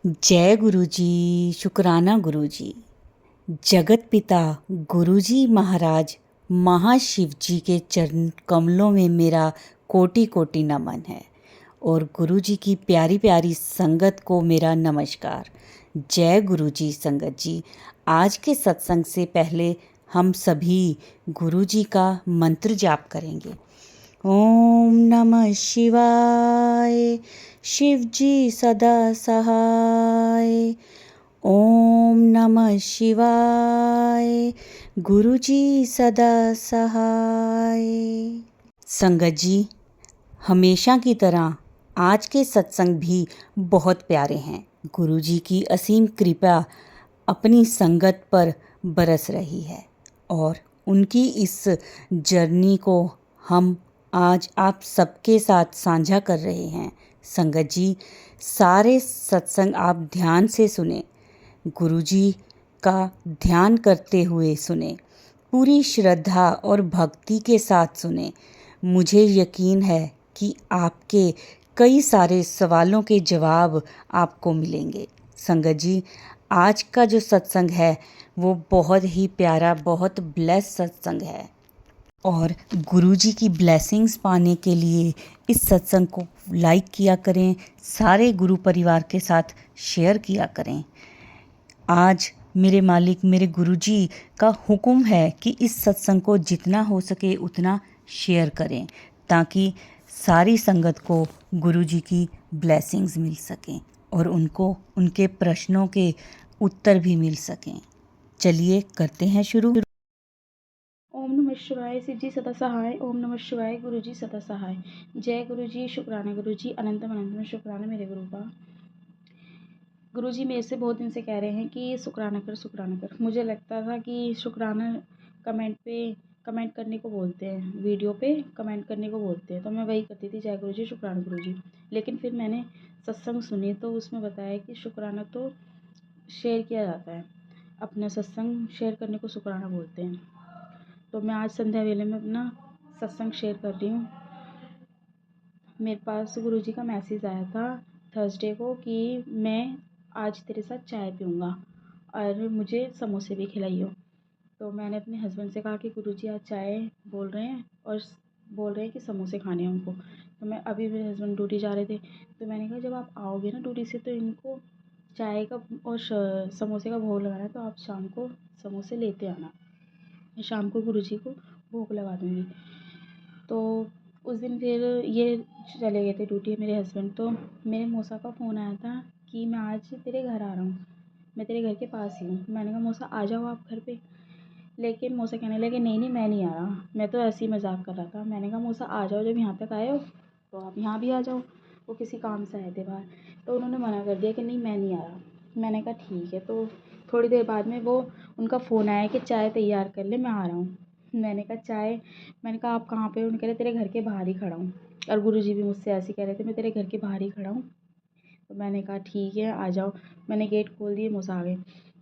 जय गुरु जी। शुक्राना गुरु जी। जगत पिता गुरु जी महाराज महाशिव जी के चरण कमलों में मेरा कोटि कोटि नमन है और गुरु जी की प्यारी प्यारी संगत को मेरा नमस्कार। जय गुरु जी। संगत जी, आज के सत्संग से पहले हम सभी गुरु जी का मंत्र जाप करेंगे। ओम नमः शिवाय। शिव जी सदा सहाय। ओम नमः शिवाय। गुरु जी सदा सहाय। संगत जी, हमेशा की तरह आज के सत्संग भी बहुत प्यारे हैं। गुरु जी की असीम कृपा अपनी संगत पर बरस रही है और उनकी इस जर्नी को हम आज आप सबके साथ साझा कर रहे हैं। संगत जी, सारे सत्संग आप ध्यान से सुने, गुरु जी का ध्यान करते हुए सुने, पूरी श्रद्धा और भक्ति के साथ सुने। मुझे यकीन है कि आपके कई सारे सवालों के जवाब आपको मिलेंगे। संगत जी, आज का जो सत्संग है वो बहुत ही प्यारा, बहुत ब्लेस सत्संग है और गुरु जी की ब्लेसिंग्स पाने के लिए इस सत्संग को लाइक किया करें, सारे गुरु परिवार के साथ शेयर किया करें। आज मेरे मालिक मेरे गुरु जी का हुक्म है कि इस सत्संग को जितना हो सके उतना शेयर करें ताकि सारी संगत को गुरु जी की ब्लेसिंग्स मिल सकें और उनको उनके प्रश्नों के उत्तर भी मिल सकें। चलिए करते हैं शुरू। ओम नमः शिवाय। शिव जी सदा सहाय। ओम नमः शिवाय। गुरु जी सदा सहाय। जय गुरु जी। शुक्राना गुरु जी। अनंतम शुक्राना मेरे गुरु का। गुरु जी मेरे से बहुत दिन से कह रहे हैं कि शुक्राना कर, शुक्राना कर। मुझे लगता था कि शुक्राना कमेंट करने को बोलते हैं, वीडियो पे कमेंट करने को बोलते हैं, तो मैं वही करती थी, जय गुरु जी, शुक्राना गुरु जी। लेकिन फिर मैंने सत्संग सुनी तो उसमें बताया कि शुक्राना तो शेयर किया जाता है, अपना सत्संग शेयर करने को शुक्राना बोलते हैं। तो मैं आज संध्या वेले में अपना सत्संग शेयर कर रही हूँ। मेरे पास गुरुजी का मैसेज आया था थर्सडे को कि मैं आज तेरे साथ चाय पीऊँगा और मुझे समोसे भी खिलाइयो। तो मैंने अपने हस्बैंड से कहा कि गुरुजी आज चाय बोल रहे हैं और बोल रहे हैं कि समोसे खाने हैं उनको। तो मैं अभी मेरे हस्बैंड ड्यूटी जा रहे थे, तो मैंने कहा जब आप आओगे ना ड्यूटी से तो इनको चाय का और समोसे का भोग लगाना है, तो आप शाम को समोसे लेते आना। मैं शाम को गुरुजी को भोग लगा दूँगी। तो उस दिन फिर ये चले गए थे ड्यूटी मेरे हस्बैंड। तो मेरे मौसा का फ़ोन आया था कि मैं आज तेरे घर आ रहा हूँ, मैं तेरे घर के पास ही हूँ। मैंने कहा मौसा आ जाओ आप घर पे। लेकिन मौसा कहने लगे नहीं नहीं मैं नहीं आ रहा, मैं तो ऐसे ही मजाक कर रहा था। मैंने कहा मौसा आ जाओ, जब यहाँ तक आए हो तो आप यहाँ भी आ जाओ। वो किसी काम से आए थे बाहर, तो उन्होंने मना कर दिया कि नहीं मैं नहीं आ रहा। मैंने कहा ठीक है। तो थोड़ी देर बाद में वो उनका फ़ोन आया कि चाय तैयार कर ले, मैं आ रहा हूँ। मैंने कहा चाय, मैंने कहा आप कहाँ पे हो? उन्होंने कह रहे तेरे घर के बाहर ही खड़ा हूँ। और गुरुजी भी मुझसे ऐसे ही कह रहे थे मैं तेरे घर के बाहर ही खड़ा हूँ। तो मैंने कहा ठीक है आ जाओ। मैंने गेट खोल दिए, मौसा आ गए।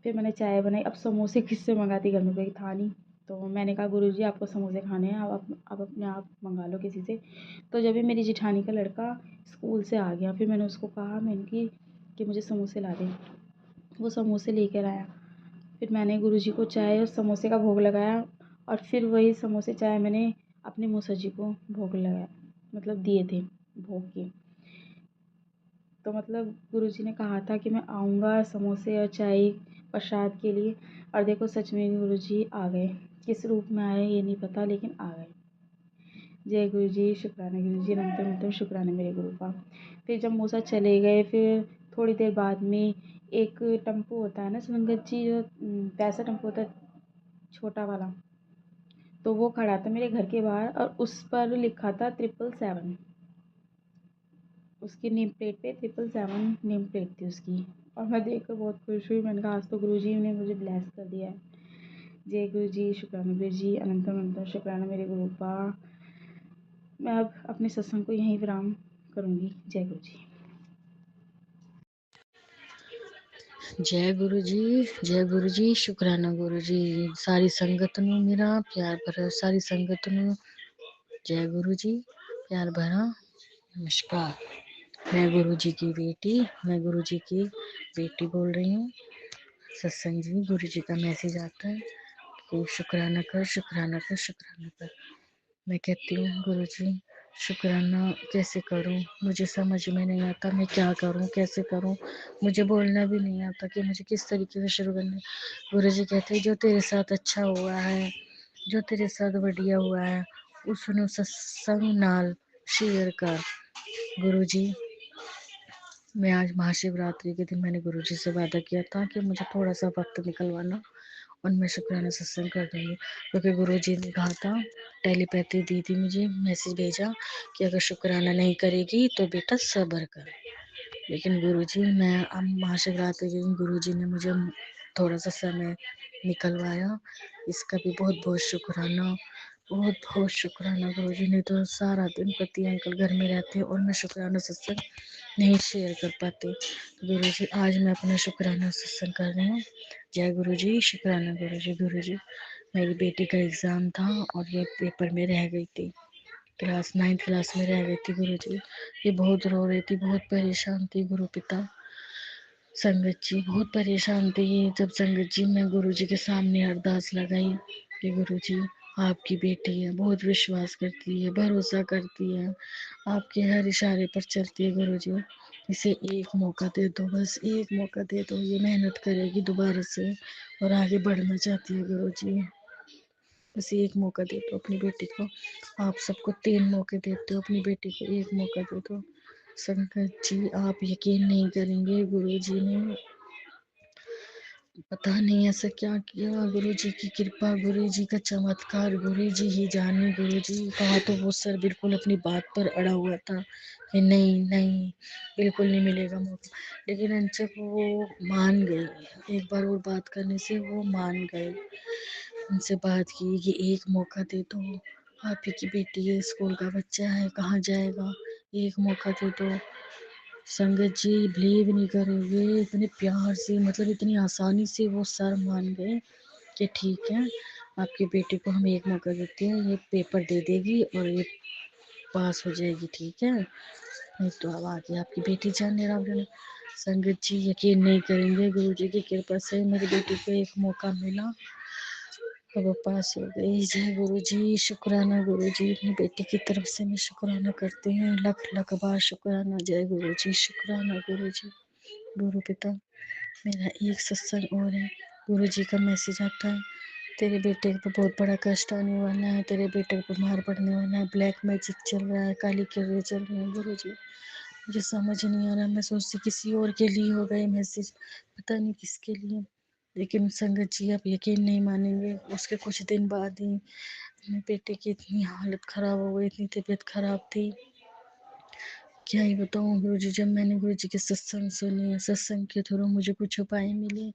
फिर मैंने चाय बनाई। अब समोसे किससे मंगाती, घर में कोई था नहीं। तो मैंने कहा गुरुजी आपको समोसे खाने हैं, आप अपने आप मंगा लो किसी से। तो जब भी मेरी जेठानी का लड़का स्कूल से आ गया, फिर मैंने उसको कहा, मैंने कि मुझे समोसे ला दे। वो समोसे लेकर आया। फिर मैंने गुरुजी को चाय और समोसे का भोग लगाया और फिर वही समोसे चाय मैंने अपने मौसा जी को भोग लगाया, मतलब दिए थे भोग के। तो मतलब गुरुजी ने कहा था कि मैं आऊँगा समोसे और चाय प्रसाद के लिए, और देखो सच में गुरुजी आ गए। किस रूप में आए ये नहीं पता, लेकिन आ गए। जय गुरुजी। शुक्राना गुरुजी। अनंतम अनंतम शुक्राना मेरे गुरु का। फिर जब मौसा चले गए, फिर थोड़ी देर बाद में एक टेम्पो होता है ना संगत जी, जो पैसा टेम्पो होता है छोटा वाला, तो वो खड़ा था मेरे घर के बाहर और उस पर लिखा था 777। उसकी नेम प्लेट पे 777 नेम प्लेट थी उसकी। और मैं देखकर बहुत खुश हुई। मैंने कहा आज तो गुरुजी ने मुझे ब्लेस कर दिया है। जय गुरुजी। शुक्राना गुरुजी। अनंतम अनंतम शुक्राना मेरे गुरु का। मैं अब अपने सत्संग को यहीं विराम करूँगी। जय गुरुजी। जय गुरु जी। जय गुरु जी। शुक्राना गुरु जी। सारी संगत ਨੂੰ ਮੇਰਾ ਪਿਆਰ ਭਰਾ ਸਾਰੀ ਸੰਗਤ ਨੂੰ ਜੈ ਗੁਰੂ ਜੀ, ਪਿਆਰ ਭਰਾ ਨਮस्कार। मैं गुरु जी की बेटी, मैं गुरु जी की बेटी बोल रही हूँ। सत्संग जी, गुरु जी का मैसेज आता है कि शुक्राना कर, शुक्राना कर, शुक्राना कर। मैं कहती हूँ गुरु जी, शुक्राना कैसे करूँ, मुझे समझ में नहीं आता, मैं क्या करूँ, कैसे करूँ। मुझे बोलना भी नहीं आता कि मुझे किस तरीके से शुरू करना है। गुरु जी कहते हैं जो तेरे साथ अच्छा हुआ है, जो तेरे साथ बढ़िया हुआ है, उसनु सत्संग नाल शेयर कर। गुरु जी, मैं आज महाशिवरात्रि के दिन मैंने गुरुजी से वादा किया था कि मुझे थोड़ा सा वक्त निकलवाना और मैं शुक्राना सत्संग कर दूंगी, क्योंकि गुरुजी ने कहा था, टेलीपैथी दी थी मुझे, मैसेज भेजा कि अगर शुक्राना नहीं करेगी तो बेटा सब्र कर। लेकिन गुरुजी, मैं अब महाशिवरात्रि के दिन गुरुजी ने मुझे थोड़ा सा समय निकलवाया, इसका भी बहुत बहुत शुक्राना, बहुत बहुत शुक्राना। गुरुजी ने तो सारा दिन पति अंकल घर में रहते और मैं शुक्राना सत्संग नहीं शेयर कर पाते। गुरु जी, आज मैं अपना शुक्राना सत्संग कर रही हूँ। जय गुरु जी, शुक्राना गुरु जी। गुरु जी, मेरी बेटी का एग्ज़ाम था और ये पेपर में रह गई थी, क्लास 9th क्लास में रह गई थी। गुरु जी, ये बहुत रो रही थी, बहुत परेशान थी। गुरु पिता संगत जी बहुत परेशान थी। जब संगत जी, मैं गुरु जी के सामने अरदास लगाई कि गुरु जी, आपकी बेटी है, बहुत विश्वास करती है, भरोसा करती है, आपके हर इशारे पर चलती है। गुरु जी, इसे एक मौका दे दो, बस एक मौका दे दो, ये मेहनत करेगी दोबारा से और आगे बढ़ना चाहती है। गुरु जी, बस एक मौका दे दो अपनी बेटी को। आप सबको 3 मौके देते हो, अपनी बेटी को एक मौका दे दो। संगत जी, आप यकीन नहीं करेंगे, गुरु जी ने पता नहीं ऐसा क्या किया। गुरु जी की कृपा, गुरु जी का चमत्कार, गुरु जी ही जाने। गुरु जी कहा तो वो सर बिल्कुल अपनी बात पर अड़ा हुआ था कि नहीं नहीं, बिल्कुल नहीं मिलेगा मौका। लेकिन अंचक वो मान गई, एक बार और बात करने से वो मान गए। उनसे बात की कि एक मौका दे दो, आप ही की बेटी है, स्कूल का बच्चा है, कहाँ जाएगा, एक मौका दे दो। संगत जी, बिलीव नहीं करोगे, इतने प्यार से, मतलब इतनी आसानी से वो सर मान गए कि ठीक है, आपकी बेटी को हम एक मौका देते हैं, ये पेपर दे देगी और ये पास हो जाएगी, ठीक है, नहीं तो अब आगे आपकी बेटी जाने राम जाने। संगत जी, यकीन नहीं करेंगे, गुरु जी की कृपा से मेरी बेटी को एक मौका मिला, अब वो पास हो गई। जय गुरु जी, शुक्राना गुरु जी, अपनी बेटी की तरफ से मैं शुक्राना करती हूँ, लख लख बार शुक्राना। जय गुरु जी, शुक्राना गुरु जी। गुरु पिता, मेरा एक सत्संग और है। गुरु जी का मैसेज आता है, तेरे बेटे को बहुत बड़ा कष्ट आने वाला है, तेरे बेटे को मार पड़ने वाला है, ब्लैक मैजिक चल रहा है, काली किरणें चल रही हैं। गुरु जी, मुझे समझ नहीं आ रहा, मैं सोचती किसी और के लिए होगा ये मैसेज, पता नहीं किसके लिए। लेकिन संगत जी, आप यकीन नहीं मानेंगे, उसके कुछ दिन बाद ही मेरे बेटे की इतनी हालत खराब हो गई, इतनी तबीयत खराब थी, क्या ही बताऊँ। गुरु जी, जब मैंने गुरु जी के सत्संग सुने, सत्संग के थ्रू मुझे कुछ उपाय मिले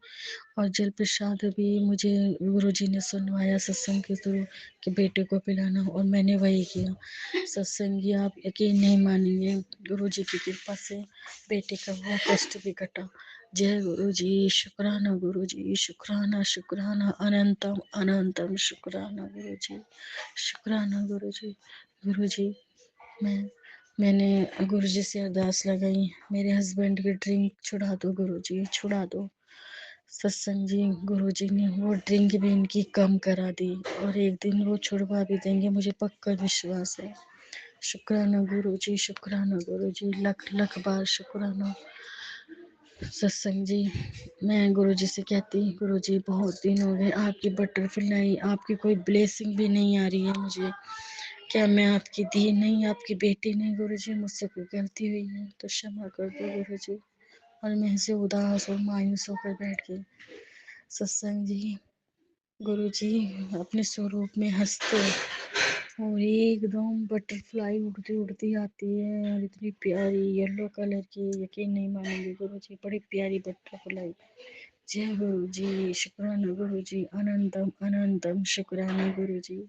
और जल प्रसाद भी मुझे गुरुजी ने सुनवाया सत्संग के थ्रू कि बेटे को पिलाना, और मैंने वही किया। सत्संगी, आप यकीन नहीं मानेंगे, गुरुजी की कृपा से बेटे का वो कष्ट भी कटा। जय गुरु जी, शुक्राना गुरु जी, शुक्राना शुक्राना, अनंतम अनंतम शुक्राना गुरु जी, शुक्राना गुरु जी। गुरु जी, मैंने गुरु जी से अरदास लगाई, मेरे हस्बैंड की ड्रिंक छुड़ा दो गुरु जी, छुड़ा दो। सत्संग जी, गुरु जी ने वो ड्रिंक भी इनकी कम करा दी और एक दिन वो छुड़वा भी देंगे, मुझे पक्का विश्वास है। शुक्राना गुरु जी, शुक्राना गुरु जी, लख लख बार शुक्राना। सत्संग जी, मैं गुरु जी से कहती, गुरु जी बहुत दिन हो गए, आपकी बटरफ्लाई, आपकी कोई ब्लेसिंग भी नहीं आ रही है मुझे, क्या मैं आपकी धी नहीं, आपकी बेटी नहीं? गुरु जी, मुझसे कोई गलती हुई है तो क्षमा कर दो गुरु जी। और मैं ऐसे उदास और मायूस होकर बैठ गई। सत्संग जी, गुरु जी अपने स्वरूप में हंसते और एकदम बटरफ्लाई उड़ती उड़ती आती है और इतनी प्यारी येलो कलर की, यकीन नहीं मानेंगे गुरु जी, बड़ी प्यारी बटरफ्लाई। जय गुरु जी, शुक्राना गुरु जी, अनंतम अनंतम शुक्राना गुरु जी।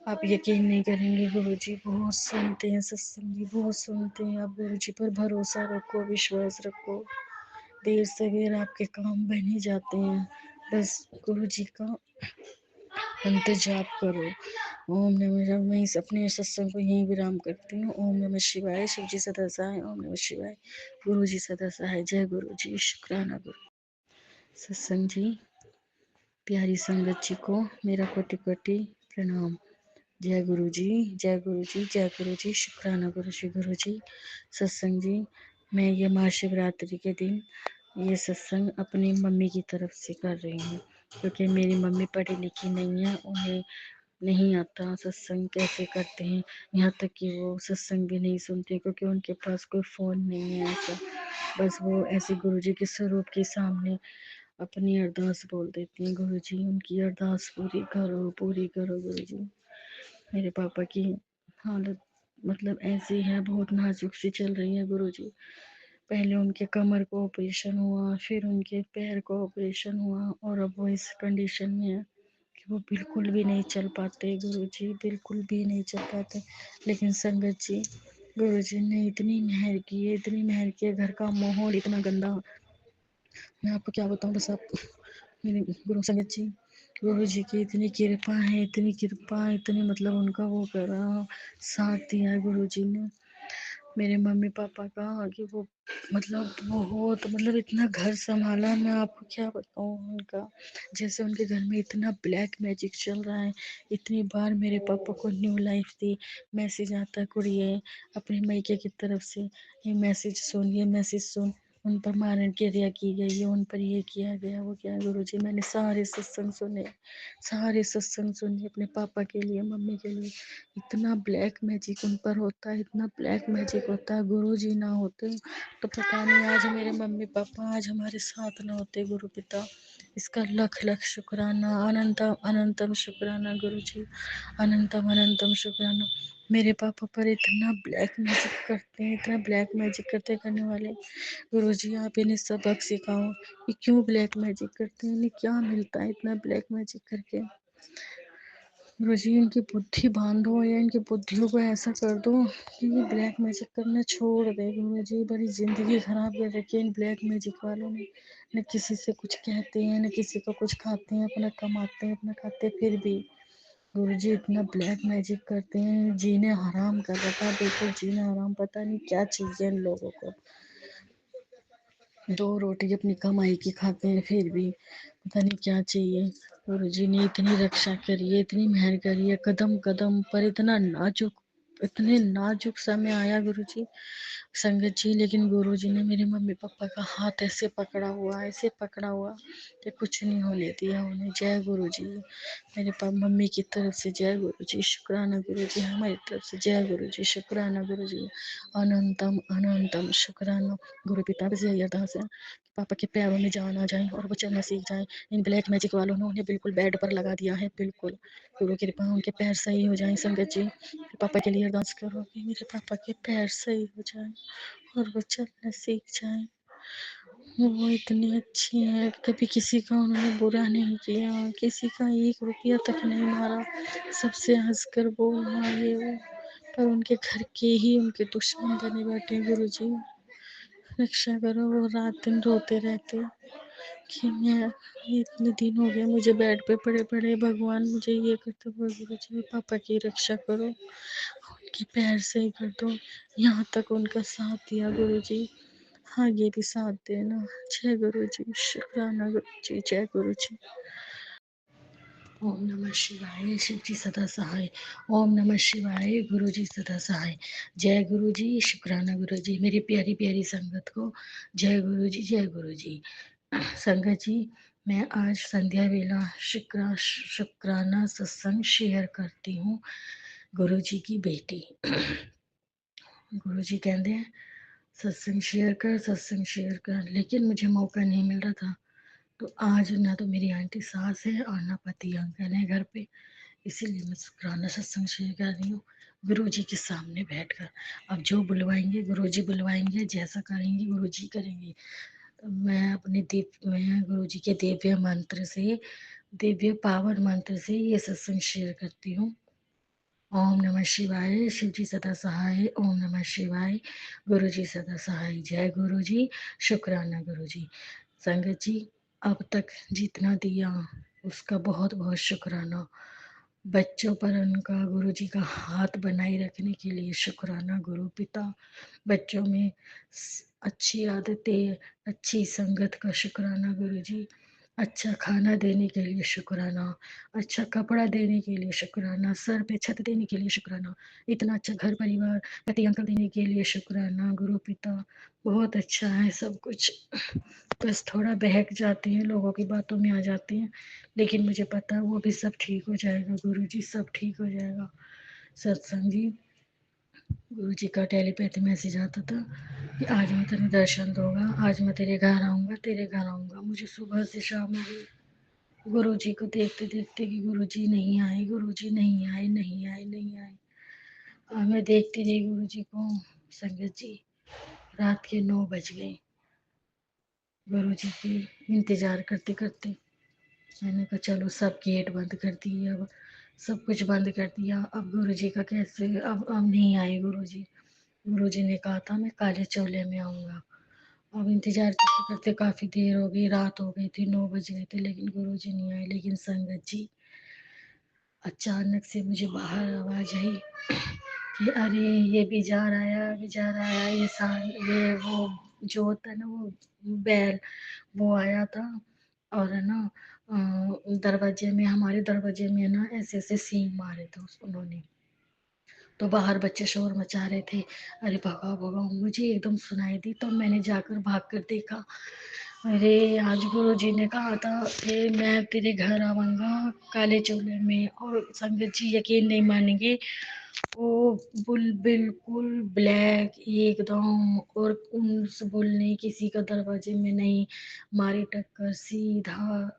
आप यकीन नहीं करेंगे गुरु जी, बहुत सुनते हैं सत्संग जी, बहुत सुनते हैं। आप गुरु जी पर भरोसा रखो, विश्वास रखो, देर सवेर आपके काम बन ही जाते हैं। बस गुरु जी का मंत्र जाप करो। ओम नमः शिवाय। मैं इस अपने सत्संग को यहीं विराम करती हूँ। ओम नमः शिवाय। शिव जी सदा सहाय। ओम नमः शिवाय। गुरु जी सदा सहाय। जय गुरु जी। शुक्राना गुरु। सत्संग जी, प्यारी संगत जी को मेरा कोटि कोटि प्रणाम। जय गुरु जी। जय गुरु जी। जय गुरु जी। शुक्राना गुरु जी। गुरु जी। सत्संग जी, मैं ये महाशिवरात्रि के दिन ये सत्संग अपनी मम्मी की तरफ से कर रही हूँ, क्योंकि मेरी मम्मी पढ़ी लिखी नहीं है, उन्हें नहीं आता सत्संग कैसे करते हैं। यहाँ तक कि वो सत्संग भी नहीं सुनते, क्योंकि उनके पास कोई फ़ोन नहीं है ऐसा। बस वो ऐसे गुरु जी के स्वरूप के सामने अपनी अरदास बोल देती हैं। गुरु जी, उनकी अरदास पूरी करो, पूरी करो गुरु जी। मेरे पापा की हालत मतलब ऐसी है, बहुत नाजुक सी चल रही है गुरु जी। पहले उनके कमर को ऑपरेशन हुआ, फिर उनके पैर को ऑपरेशन हुआ, और अब वो इस कंडीशन में है कि वो बिल्कुल भी नहीं चल पाते गुरु जी, बिल्कुल भी नहीं चल पाते। लेकिन संगत जी, गुरु जी ने इतनी मेहर की है, इतनी मेहर की है। घर का माहौल इतना गंदा, मैं आपको क्या बताऊं। बस आप मेरे गुरु संगत जी, गुरु जी की इतनी कृपा है, इतनी कृपा, इतनी मतलब उनका वो कर रहा साथ दिया है गुरु जी ने मेरे मम्मी पापा का, कि वो मतलब बहुत मतलब इतना घर संभाला। मैं आपको क्या बताऊँ उनका, जैसे उनके घर में इतना ब्लैक मैजिक चल रहा है। इतनी बार मेरे पापा को न्यू लाइफ दी मैसेज आता है, कुड़िए अपने मैके की तरफ से ये मैसेज सुन, ये मैसेज सुन, उन पर मारण क्रिया की गई है, उन पर ये किया गया, वो क्या। गुरु जी, मैंने सारे सत्संग सुने, सारे सत्संग सुने अपने पापा के लिए, मम्मी के लिए। इतना ब्लैक मैजिक उन पर होता है, इतना ब्लैक मैजिक होता है। गुरु जी ना होते तो पता नहीं आज मेरे मम्मी पापा आज हमारे साथ ना होते गुरु पिता। इसका लख लख शुक्राना, अनंतम अनंतम शुक्राना गुरु जी, अनंतम अनंतम शुक्राना। मेरे पापा पर इतना ब्लैक मैजिक करते हैं, इतना ब्लैक मैजिक करते करने वाले। गुरु जी, आप इन्हें सबक सिखाओ कि क्यों ब्लैक मैजिक करते हैं, इन्हें क्या मिलता है इतना ब्लैक मैजिक करके। गुरुजी, इनकी बुद्धि बांधो या इनकी बुद्धियों को ऐसा कर दो कि ये ब्लैक मैजिक करना छोड़ दे। गुरुजी, बड़ी जिंदगी खराब कर रखी है इन ब्लैक मैजिक वालों ने। न किसी से कुछ कहते हैं, न किसी को कुछ खाते हैं, अपना कमाते हैं, अपना खाते हैं, फिर भी गुरुजी इतना ब्लैक मैजिक करते हैं। जीने हराम कर रखा, बिल्कुल जीना हराम। पता नहीं क्या चाहिए इन लोगों को। दो रोटी अपनी कमाई की खाते हैं, फिर भी पता नहीं क्या चाहिए। गुरु जी ने इतनी रक्षा करी है, इतनी मेहर करी है, कदम कदम पर इतना नाजुक, इतने नाजुक समय आया गुरु जी, संगत जी। लेकिन गुरु जी ने मेरे मम्मी पापा का हाथ ऐसे पकड़ा हुआ, ऐसे पकड़ा हुआ कि कुछ नहीं होने दिया उन्हें। जय गुरु जी। मेरे पापा मम्मी की तरफ से जय गुरु जी, शुक्राना गुरु जी। हमारी तरफ से जय गुरु जी, शुक्राना गुरु जी, अनंतम अनंतम शुक्राना। गुरु पिता से यही अरदास है कि पापा के पैरों में जान आ जाए और वो चलना सीख जाए। इन ब्लैक मैजिक वालों ने उन्हें बिल्कुल बेड पर लगा दिया है, बिल्कुल। गुरु कृपा उनके पैर सही हो जाए। संगत जी, पापा के लिए अरदास करो कि मेरे पापा के पैर सही हो जाए और वो चलना सीख जाए। वो इतनी अच्छी है, कभी किसी का उन्होंने बुरा नहीं किया, किसी का 1 रुपया तक नहीं मारा, सबसे हंसकर बोला ये वो। पर उनके घर के ही उनके दुश्मन बने बैठे। गुरु जी, रक्षा करो। वो रात दिन रोते रहते कि मैं इतने दिन हो गए मुझे बेड पे पड़े पड़े, भगवान मुझे ये करते हुए। गुरु जी, पापा की रक्षा करो, उनके पैर सही कर दो। यहाँ तक उनका साथ दिया गुरु जी, आगे भी साथ देना। जय गुरु जी, शुक्राना गुरु जी, जय गुरु जी। ओम नमः शिवाय। शिव जी सदा सहाय। ओम नमः शिवाय। गुरु जी सदा सहाय। जय गुरु जी, शुक्राना गुरु जी। मेरी प्यारी प्यारी संगत को जय गुरु जी, जय गुरु जी। संगत जी, मैं आज संध्या वेला शुक्राना सत्संग शेयर करती हूँ। गुरु जी की बेटी। गुरु जी कहते हैं सत्संग शेयर कर, सत्संग शेयर कर, लेकिन मुझे मौका नहीं मिल रहा था। तो आज ना तो मेरी आंटी सास है और ना पति अंकल है घर पे, इसीलिए मैं शुक्राना सत्संग शेयर कर रही हूँ गुरु जी के सामने बैठकर। अब जो बुलवाएंगे गुरु जी बुलवाएंगे, जैसा करेंगे गुरु जी करेंगे। तो मैं गुरु जी के दिव्य मंत्र से, दिव्य पावन मंत्र से ये सत्संग शेयर करती हूँ। ओम नमः शिवाय। शिव जी सदा सहाय। ओम नमः शिवाय। गुरु जी सदा सहाय। जय गुरु जी, शुक्राना गुरु जी। संगत जी, अब तक जितना दिया उसका बहुत बहुत शुक्राना। बच्चों पर उनका गुरु जी का हाथ बनाए रखने के लिए शुक्राना गुरु पिता। बच्चों में अच्छी आदतें, अच्छी संगत का शुक्राना गुरु जी। अच्छा खाना देने के लिए शुक्राना, अच्छा कपड़ा देने के लिए शुक्राना, सर पे छत देने के लिए शुक्राना, इतना अच्छा घर परिवार पति अंकल देने के लिए शुक्राना गुरु पिता। बहुत अच्छा है सब कुछ। बस थोड़ा बहक जाते हैं, लोगों की बातों में आ जाते हैं, लेकिन मुझे पता है वो भी सब ठीक हो जाएगा गुरु जी, सब ठीक हो जाएगा। सत्संग जी, गुरु जी का टेलीपैथी मैसेज आता था कि आज मैं तेरे दर्शन दूंगा, आज मैं तेरे घर आऊँगा, तेरे घर आऊँगा। मुझे सुबह से शाम हो गई गुरु जी को देखते देखते कि गुरु जी नहीं आए, गुरु जी नहीं आए, नहीं आए, नहीं आए। और मैं देखती रही गुरु जी को। संगत जी, रात के 9 बज गए गुरु जी के इंतजार करते करते। मैंने कहा चलो सब गेट बंद कर दिए, अब सब कुछ बंद कर दिया। अब गुरु जी का कैसे, अब नहीं आए गुरु जी। गुरु जी ने कहा था मैं काले चोले में आऊँगा। अब इंतजार करते करते काफ़ी देर हो गई, रात हो गई थी, 9 बज गए थे, लेकिन गुरु जी नहीं आए। लेकिन संगत जी, अचानक से मुझे बाहर आवाज़ आई कि अरे ये भी जा रहा है, भी जा रहा है, ये वो जो होता है ना, वो बैल, वो आया था। और है ना, दरवाजे में, हमारे दरवाजे में ना ऐसे ऐसे सींग मारे थे उन्होंने। तो बाहर बच्चे शोर मचा रहे थे, अरे भगाओ भगाओ। मुझे एकदम सुनाई दी, तो मैंने जाकर भाग कर देखा। अरे आज गुरु जी ने कहा था कि मैं तेरे घर आऊंगा काले चोले में। और संगत जी यकीन नहीं मानेंगे, वो बिल्कुल ब्लैक एकदम, और उस बुल ने किसी का दरवाजे में नहीं मारी टक्कर, सीधा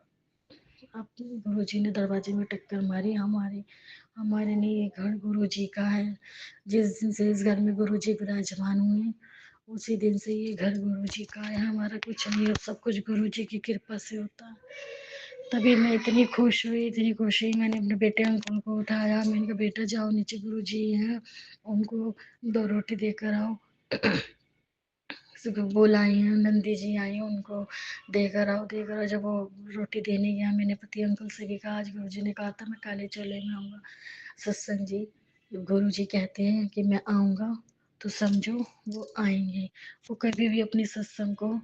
अपने गुरु जी ने दरवाजे में टक्कर मारी। हमारे हमारे नहीं, ये घर गुरु जी का है। जिस दिन से इस घर में गुरु जी विराजमान हुए, उसी दिन से ये घर गुरु जी का है। हमारा कुछ नहीं है, सब कुछ गुरु जी की कृपा से होता है। तभी मैं इतनी खुश हुई, इतनी खुश हुई। मैंने अपने बेटे अंकुल को उठाया, मैंने कहा बेटा जाओ नीचे गुरु जी हैं, उनको 2 रोटी देकर आओ। सुबह बुलाई हैं, नंदी जी आई हैं, उनको देकर आओ, देकर आओ। जब वो रोटी देने गया, मैंने पति अंकल से भी कहा आज गुरु जी ने कहा था मैं काले चोले में आऊँगा। सत्संग जी, गुरु जी कहते हैं कि मैं आऊँगा तो समझो वो आएंगे। वो कभी भी अपनी सत्संग को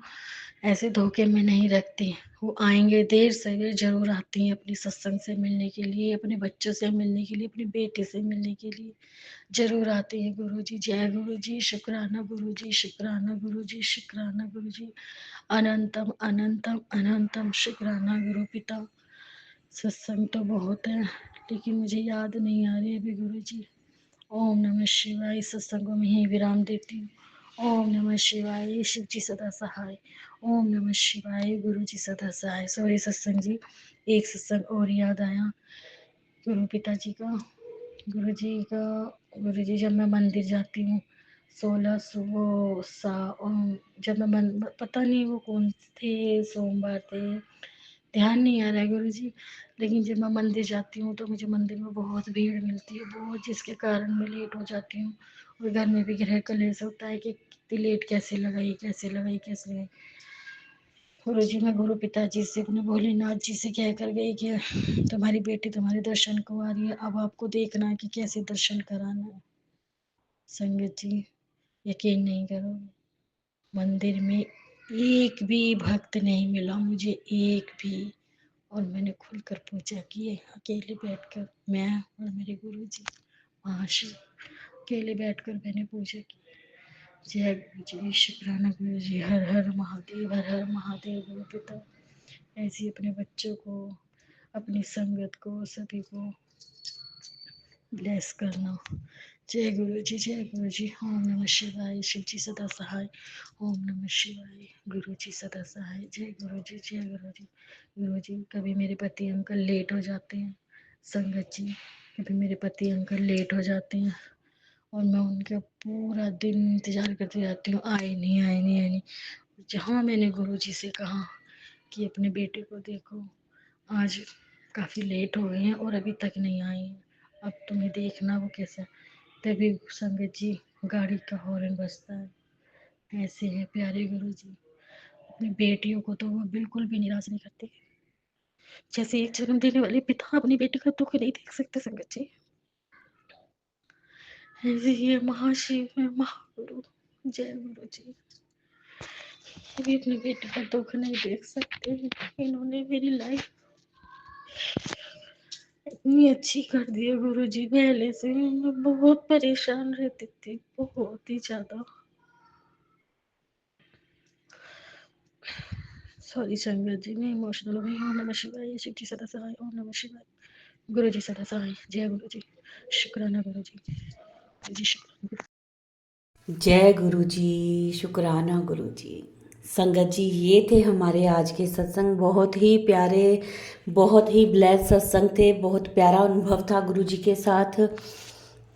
ऐसे धोखे में नहीं रखती। वो आएंगे, देर सवेर जरूर आती हैं अपनी सत्संग से मिलने के लिए, अपने बच्चों से मिलने के लिए, अपनी बेटे से मिलने के लिए जरूर आते हैं गुरु जी। जय गुरु जी, शुक्राना गुरु जी, शुक्राना गुरु जी, शुक्राना गुरु जी। अनंतम अनंतम अनंतम शुक्राना गुरु पिता। सत्संग तो बहुत है, लेकिन मुझे याद नहीं आ रही अभी गुरु जी। ओम नमः शिवाय। सत्संग को मैं ही विराम देती हूँ। ओम नमः शिवाय, शिव जी सदा सहाय। ओम नमः शिवाय, गुरु जी सदा सहाय। सॉरी सत्संग जी, एक सत्संग और याद आया गुरु पिताजी का। गुरु जी का, गुरु जी जब मैं मंदिर जाती हूँ 16 सुबह सा, जब मैं पता नहीं वो कौन थे सोमवार थे, ध्यान नहीं आ रहा है गुरु जी। लेकिन जब मैं मंदिर जाती हूँ तो मुझे मंदिर में बहुत भीड़ मिलती है, बहुत, जिसके कारण मैं लेट हो जाती हूँ। और घर में भी गृह कलेश होता है कि इतनी लेट कैसे लगाई, कैसे लगाई, कैसे लगाई। गुरु जी, मैं गुरु पिताजी से, अपने भोलेनाथ जी से कह कर गई कि तुम्हारी बेटी तुम्हारे दर्शन को आ रही है, अब आपको देखना है कि कैसे दर्शन कराना है। संगत जी, यकीन नहीं करोगे, मंदिर में एक भी भक्त नहीं मिला मुझे, एक भी। और मैंने खुलकर पूजा की है, अकेले बैठकर, मैं और मेरे गुरु जी महाशिव, अकेले बैठकर मैंने पूजा की। जय गुरु जी, शुक्राना गुरु जी। हर हर महादेव, हर हर महादेव गुरु पिता। ऐसे ही अपने बच्चों को, अपनी संगत को, सभी को ब्लेस करना। जय गुरु जी, जय गुरु जी। ओम नमः शिवाय, शिव जी सदा सहाय। ओम नमः शिवाय, गुरु जी सदा सहाय। जय गुरु जी, जय गुरु जी। गुरु जी, कभी मेरे पति अंकल लेट हो जाते हैं, संगत जी, कभी मेरे पति अंकल लेट हो जाते हैं, और मैं उनका पूरा दिन इंतजार करती रहती हूँ, आए नहीं, आए नहीं, आए नहीं। जहाँ मैंने गुरु जी से कहा कि अपने बेटे को देखो, आज काफ़ी लेट हो गए हैं और अभी तक नहीं आए हैं, अब तुम्हें देखना वो कैसा। तभी संगत जी, गाड़ी का हॉर्न बजता है। ऐसे हैं प्यारे गुरु जी, अपनी बेटियों को तो वो बिल्कुल भी निराश नहीं करते। जैसे एक जन्म देने वाले पिता अपनी बेटी का दुख नहीं देख सकते संगत जी, ऐसे ये महाशिव है, महागुरु, जय गुरु जी, ये भी अपनी बेटी का दुख नहीं देख सकते। इन्होंने मेरी लाइफ इतनी अच्छी कर दी है गुरु जी। पहले से मैं बहुत परेशान रहती थी, बहुत ही ज्यादा। सॉरी संगत जी, मैं इमोशनल हो गई। ओम नमः शिवाय, शिव जी सदा सहाय। ओम नमः शिवाय, गुरु जी सदा सहाय। जय गुरु जी, शुक्राना गुरु जी, जी शुक्राना। जय गुरु जी, शुक्राना गुरु जी। संगत जी, ये थे हमारे आज के सत्संग। बहुत ही प्यारे, बहुत ही ब्लेस सत्संग थे। बहुत प्यारा अनुभव था गुरु जी के साथ।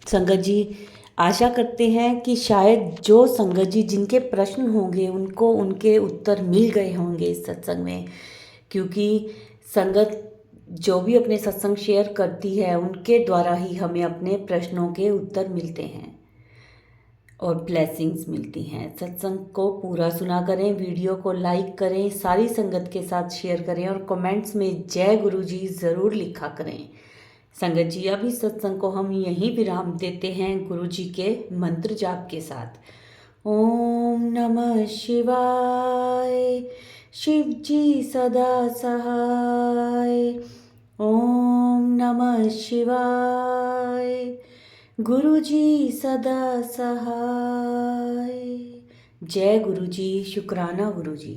संगत जी, आशा करते हैं कि शायद जो संगत जी जिनके प्रश्न होंगे उनको उनके उत्तर मिल गए होंगे इस सत्संग में, क्योंकि संगत जो भी अपने सत्संग शेयर करती है उनके द्वारा ही हमें अपने प्रश्नों के उत्तर मिलते हैं और ब्लेसिंग्स मिलती हैं। सत्संग को पूरा सुना करें, वीडियो को लाइक करें, सारी संगत के साथ शेयर करें और कमेंट्स में जय गुरु जी ज़रूर लिखा करें। संगत जी, अभी सत्संग को हम यहीं विराम देते हैं गुरु जी के मंत्र जाप के साथ। ओम नमः शिवाय, शिव जी सदा सहाय। ओम नमः शिवाय, गुरु जी सदा सहाय। जय गुरु जी, शुक्राना गुरु जी।